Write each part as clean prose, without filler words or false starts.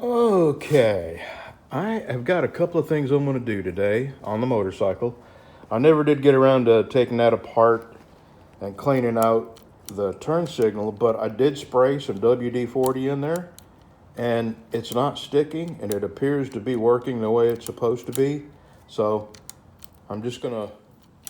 Okay, I have got a couple of things I'm going to do today on the motorcycle. I never did get around to taking that apart and cleaning out the turn signal, but I did spray some WD-40 in there, and it's not sticking, and it appears to be working the way it's supposed to be. So I'm just going to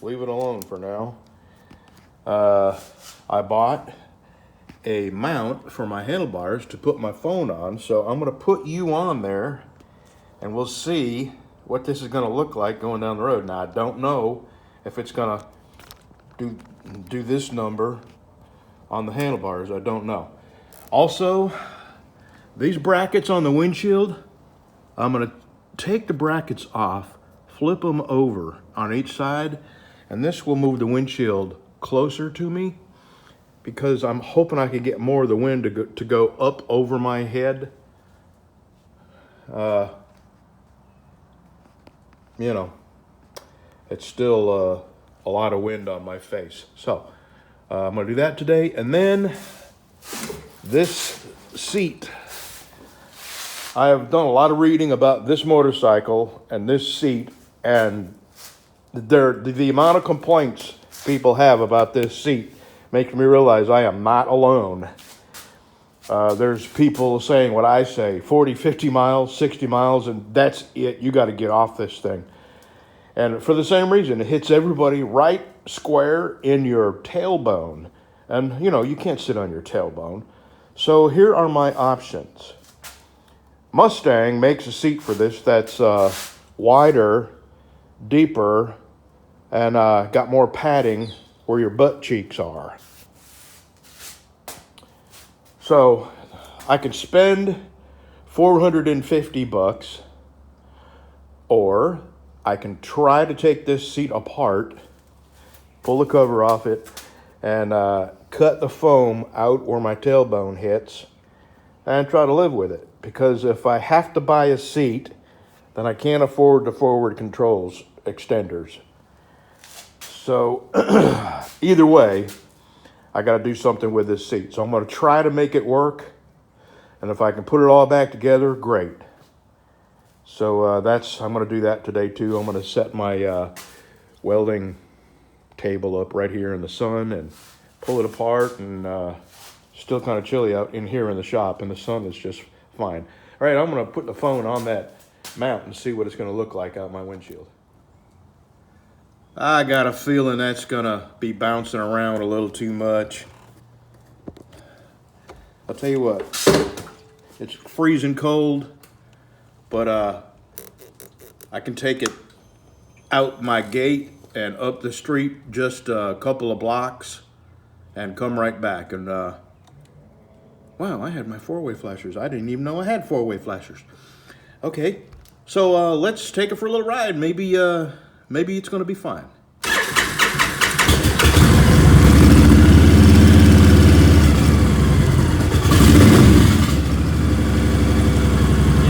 leave it alone for now. I bought a mount for my handlebars to put my phone on, so I'm going to put you on there and we'll see what this is going to look like going down the road. Now I don't know if it's going to do this number on the handlebars. I don't know. Also, these brackets on the windshield, I'm going to take the brackets off, flip them over on each side, and this will move the windshield closer to me, because I'm hoping I can get more of the wind to go up over my head. You know, it's still a lot of wind on my face. So I'm gonna do that today. And then this seat. I have done a lot of reading about this motorcycle and this seat, and the amount of complaints people have about this seat makes me realize I am not alone. There's people saying what I say, 40, 50 miles, 60 miles, and that's it. You got to get off this thing. And for the same reason, it hits everybody right square in your tailbone. And, you know, you can't sit on your tailbone. So here are my options. Mustang makes a seat for this that's wider, deeper, and got more padding where your butt cheeks are. So I could spend $450, or I can try to take this seat apart, pull the cover off it, and cut the foam out where my tailbone hits and try to live with it. Because if I have to buy a seat, then I can't afford the forward controls extenders. So either way, I got to do something with this seat. So I'm going to try to make it work. And if I can put it all back together, great. So I'm going to do that today too. I'm going to set my welding table up right here in the sun and pull it apart. And still kind of chilly out in here in the shop, and the sun is just fine. All right, I'm going to put the phone on that mount and see what it's going to look like out my windshield. I got a feeling that's gonna be bouncing around a little too much. I'll tell you what, it's freezing cold, but I can take it out my gate and up the street just a couple of blocks and come right back. And wow, I had my four-way flashers. I didn't even know I had four-way flashers. Okay, so let's take it for a little ride. Maybe it's going to be fine.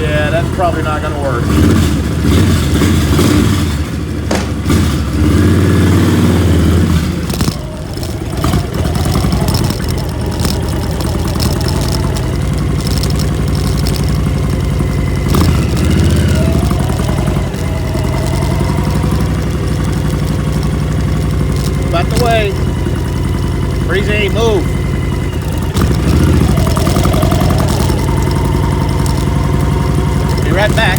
Yeah, that's probably not going to work. Back the way. Breezy, move. Be right back.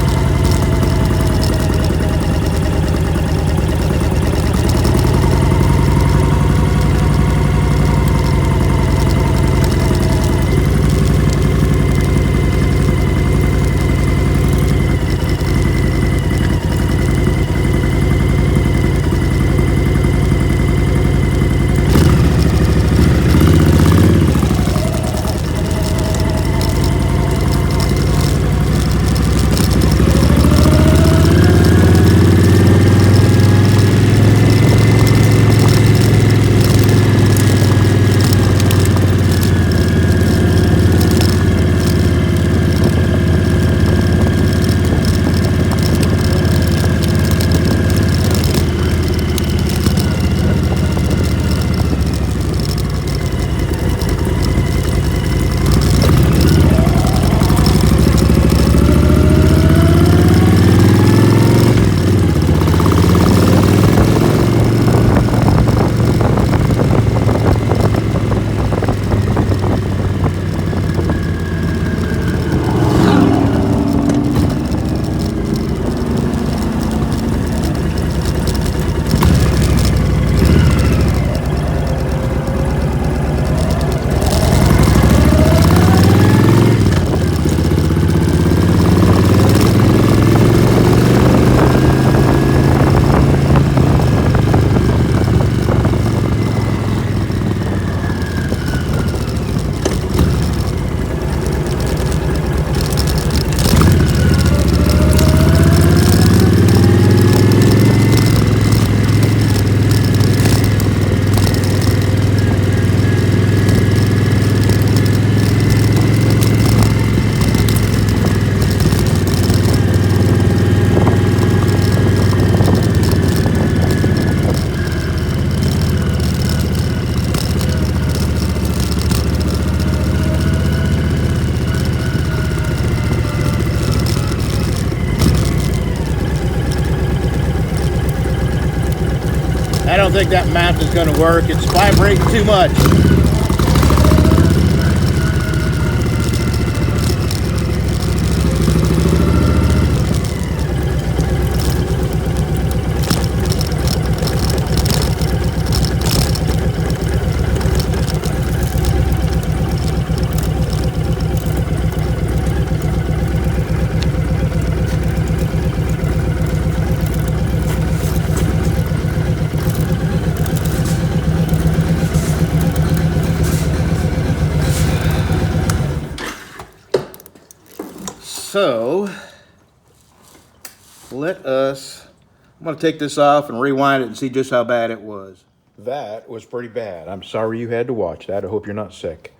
think that mount is going to work. It's vibrating too much. So, I'm going to take this off and rewind it and see just how bad it was. That was pretty bad. I'm sorry you had to watch that. I hope you're not sick.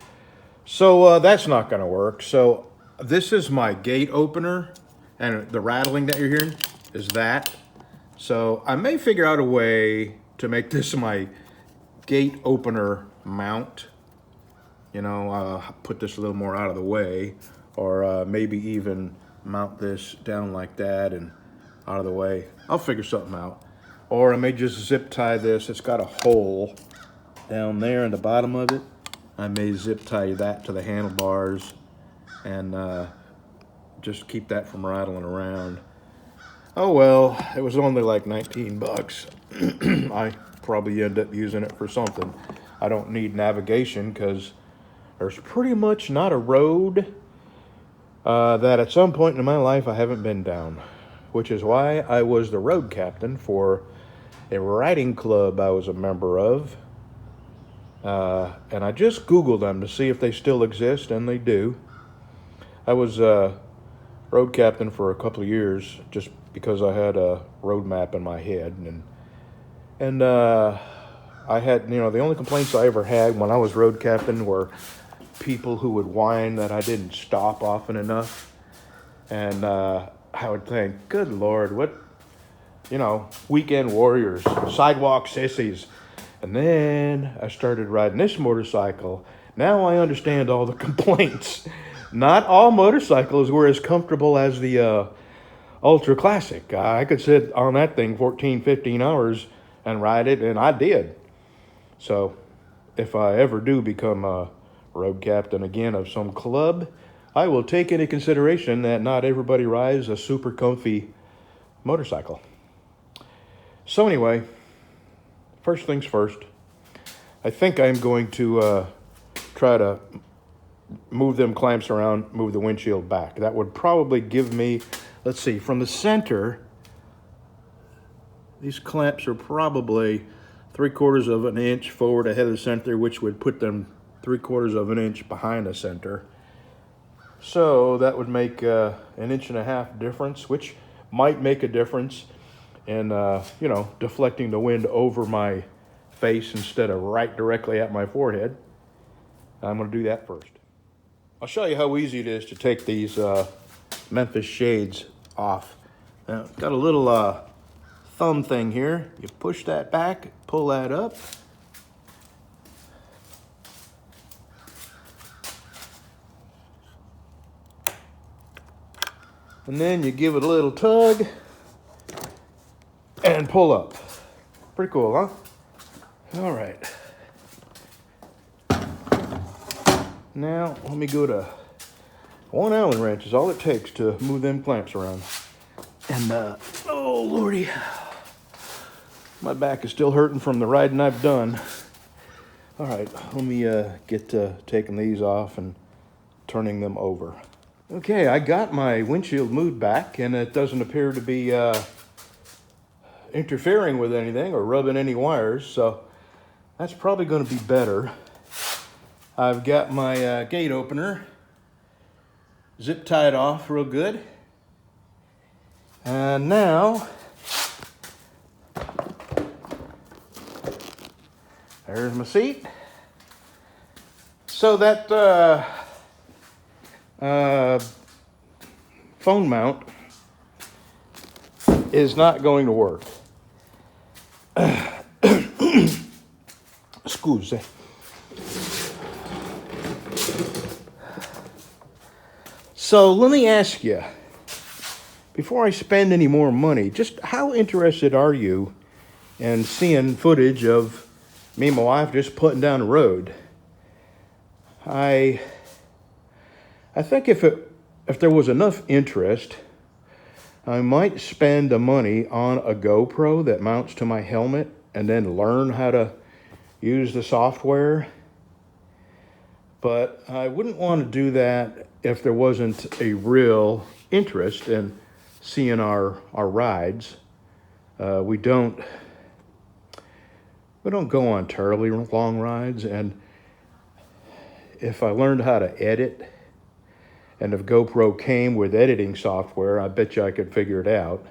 So, that's not going to work. So, this is my gate opener, and the rattling that you're hearing is that. So, I may figure out a way to make this my gate opener mount. You know, put this a little more out of the way. Or maybe even mount this down like that and out of the way. I'll figure something out. Or I may just zip tie this. It's got a hole down there in the bottom of it. I may zip tie that to the handlebars and just keep that from rattling around. Oh well, it was only like 19 bucks. I probably end up using it for something. I don't need navigation because there's pretty much not a road that at some point in my life I haven't been down, which is why I was the road captain for a riding club I was a member of. And I just Googled them to see if they still exist, and they do. I was road captain for a couple of years just because I had a road map in my head. And I had, you know, the only complaints I ever had when I was road captain were people who would whine that I didn't stop often enough. And I would think, good Lord, what, you know, weekend warriors, sidewalk sissies. And then I started riding this motorcycle. Now I understand all the complaints. Not all motorcycles were as comfortable as the Ultra Classic. I could sit on that thing 14, 15 hours and ride it, and I did. So if I ever do become a road captain again of some club, I will take into consideration that not everybody rides a super comfy motorcycle. So anyway, first things first, I think I'm going to try to move them clamps around, move the windshield back. That would probably give me, let's see, from the center, these clamps are probably 3/4 of an inch forward ahead of the center, which would put them 3/4 of an inch behind the center. So that would make an 1.5 inch difference, which might make a difference in, you know, deflecting the wind over my face instead of right directly at my forehead. I'm going to do that first. I'll show you how easy it is to take these Memphis shades off. Now, it's got a little thumb thing here. You push that back, pull that up. And then you give it a little tug and pull up. Pretty cool, huh? All right. Now, let me go to 1 Allen wrench is all it takes to move them clamps around. And, oh, Lordy. My back is still hurting from the riding I've done. All right, let me get to taking these off and turning them over. Okay, I got my windshield moved back, and it doesn't appear to be interfering with anything or rubbing any wires, so that's probably going to be better. I've got my gate opener zip tied off real good. And now, there's my seat. So that phone mount is not going to work. Excuse me. So let me ask you, before I spend any more money, just how interested are you and seeing footage of me and my wife just putting down the road. I think if there was enough interest, I might spend the money on a GoPro that mounts to my helmet and then learn how to use the software. But I wouldn't want to do that if there wasn't a real interest in seeing our rides. We don't go on terribly long rides, and if I learned how to edit, and if GoPro came with editing software, I bet you I could figure it out.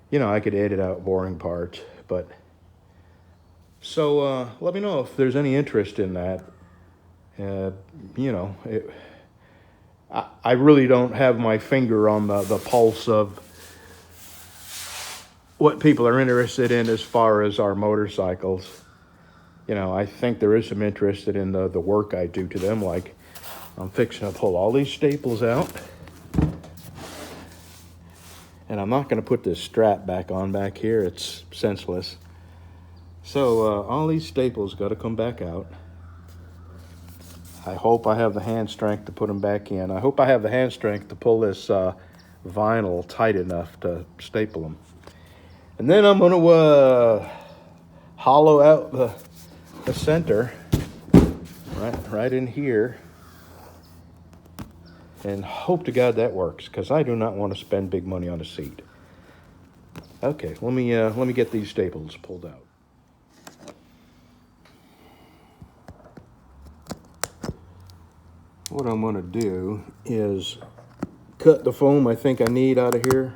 You know, I could edit out boring parts, but... So let me know if there's any interest in that. You know, I really don't have my finger on the pulse of what people are interested in as far as our motorcycles. You know, I think there is some interest in the work I do to them, like I'm fixing to pull all these staples out. And I'm not going to put this strap back on back here. It's senseless. So all these staples got to come back out. I hope I have the hand strength to put them back in. I hope I have the hand strength to pull this vinyl tight enough to staple them. And then I'm going to hollow out the center right in here. And hope to God that works, because I do not want to spend big money on a seat. Okay, let me get these staples pulled out. What I'm going to do is cut the foam I think I need out of here.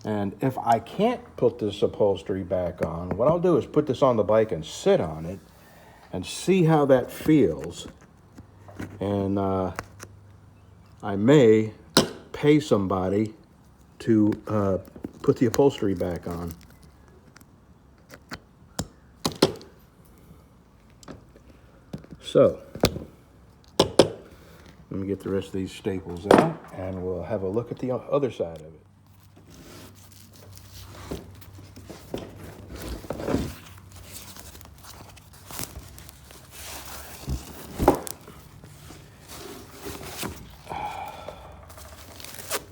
And if I can't put this upholstery back on, what I'll do is put this on the bike and sit on it and see how that feels. And I may pay somebody to put the upholstery back on. So, let me get the rest of these staples out, and we'll have a look at the other side of it.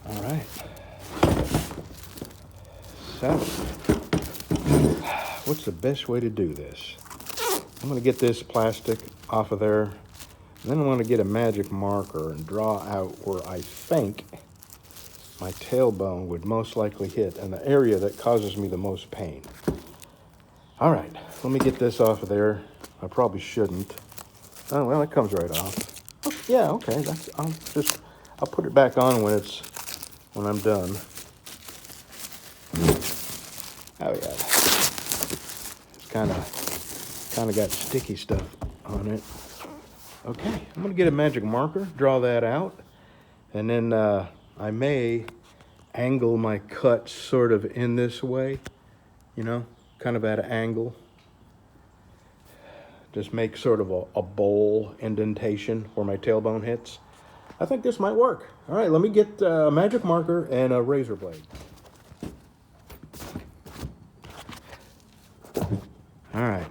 All right. So, what's the best way to do this? I'm going to get this plastic off of there. And then I'm going to get a magic marker and draw out where I think my tailbone would most likely hit and the area that causes me the most pain. All right, let me get this off of there. I probably shouldn't. Oh, well, it comes right off. Oh, yeah, okay. I'll put it back on when I'm done. Oh yeah, it's kind of got sticky stuff on it. Okay, I'm going to get a magic marker, draw that out, and then I may angle my cut sort of in this way, you know, kind of at an angle. Just make sort of a bowl indentation where my tailbone hits. I think this might work. All right, let me get a magic marker and a razor blade. All right.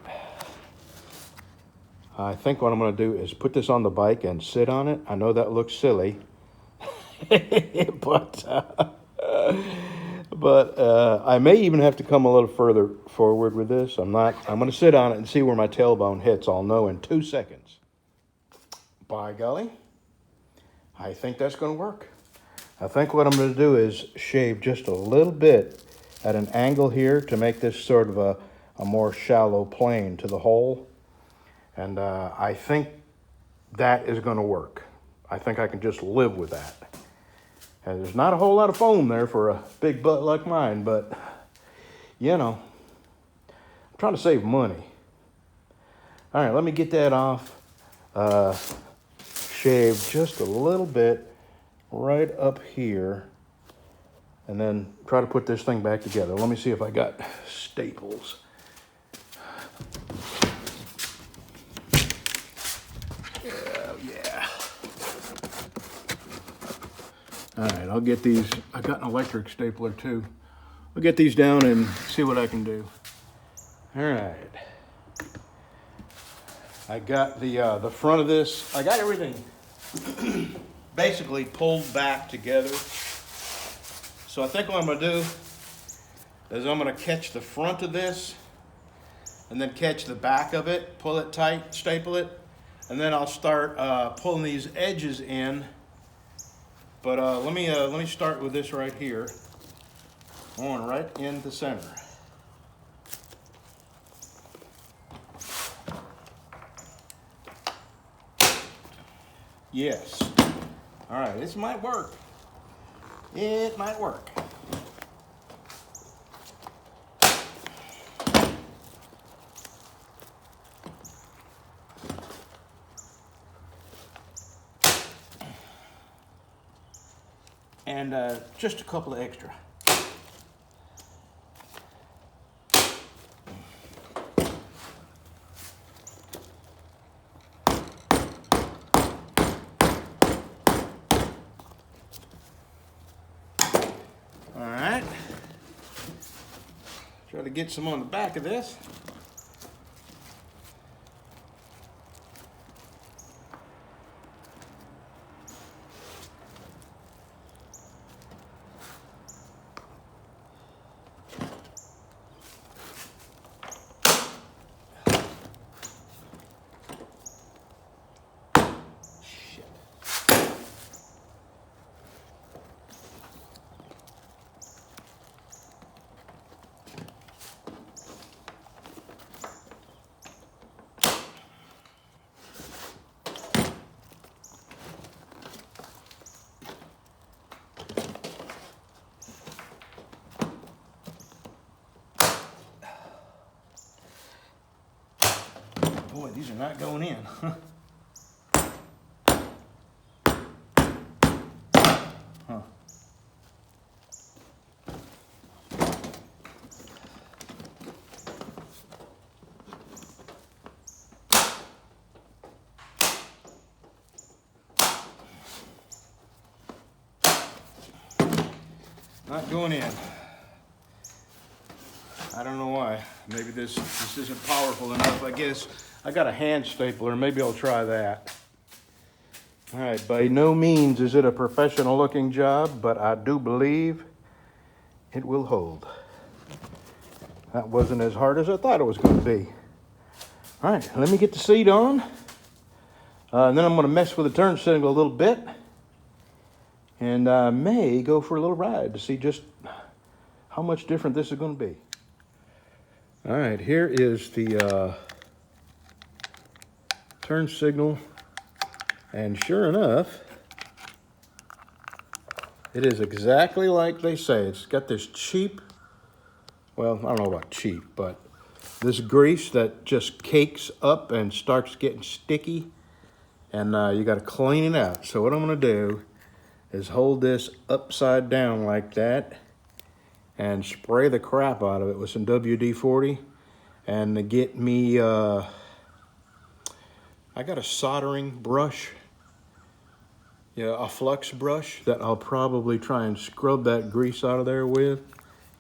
I think what I'm going to do is put this on the bike and sit on it. I know that looks silly, but I may even have to come a little further forward with this. I'm going to sit on it and see where my tailbone hits. I'll know in 2 seconds. By golly, I think that's going to work. I think what I'm going to do is shave just a little bit at an angle here to make this sort of a more shallow plane to the hole. And I think that is going to work. I think I can just live with that. And there's not a whole lot of foam there for a big butt like mine, but, you know, I'm trying to save money. All right, let me get that off. Shave just a little bit right up here. And then try to put this thing back together. Let me see if I got staples. All right, I'll get these. I got an electric stapler too. I'll get these down and see what I can do. All right. I got the front of this. I got everything basically pulled back together. So I think what I'm going to do is I'm going to catch the front of this and then catch the back of it, pull it tight, staple it, and then I'll start pulling these edges in. But let me start with this right here, going right in the center. Yes. All right, this might work. It might work. And just a couple of extra. All right. Try to get some on the back of this. Boy, these are not going in. Huh. Not going in. I don't know why. Maybe this isn't powerful enough, I guess. I got a hand stapler. Maybe I'll try that. All right, by no means is it a professional looking job, but I do believe it will hold. That wasn't as hard as I thought it was going to be. All right, let me get the seat on. And then I'm going to mess with the turn signal a little bit. And I may go for a little ride to see just how much different this is going to be. All right, here is the turn signal, and sure enough, it is exactly like they say. It's got this cheap, well, I don't know about cheap, but this grease that just cakes up and starts getting sticky, and you got to clean it out. So what I'm going to do is hold this upside down like that and spray the crap out of it with some WD-40 and to get me, I got a soldering brush, a flux brush that I'll probably try and scrub that grease out of there with,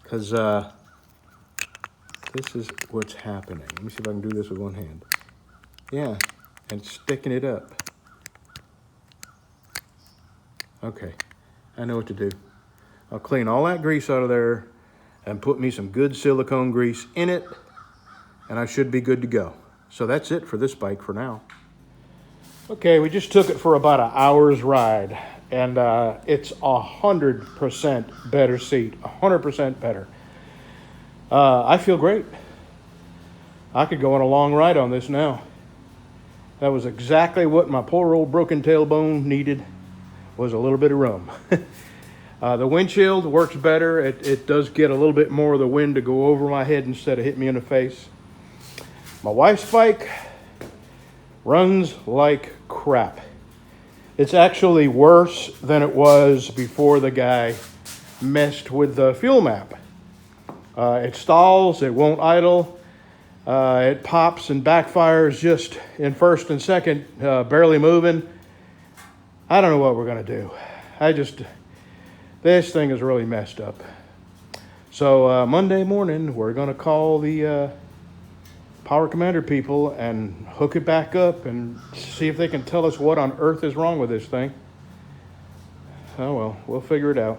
because this is what's happening. Let me see if I can do this with one hand. Yeah, and sticking it up. Okay, I know what to do. I'll clean all that grease out of there and put me some good silicone grease in it, and I should be good to go. So that's it for this bike for now. Okay, we just took it for about an hour's ride, and it's 100% better seat, 100% better. I feel great. I could go on a long ride on this now. That was exactly what my poor old broken tailbone needed, was a little bit of room. The windshield works better. It does get a little bit more of the wind to go over my head instead of hit me in the face. My wife's bike runs like crap. It's actually worse than it was before the guy messed with the fuel map. It stalls, it won't idle, it pops and backfires just in first and second, barely moving. I don't know what we're gonna do. This thing is really messed up. So Monday morning, we're gonna call the Power Commander people and hook it back up and see if they can tell us what on earth is wrong with this thing. Oh well, we'll figure it out.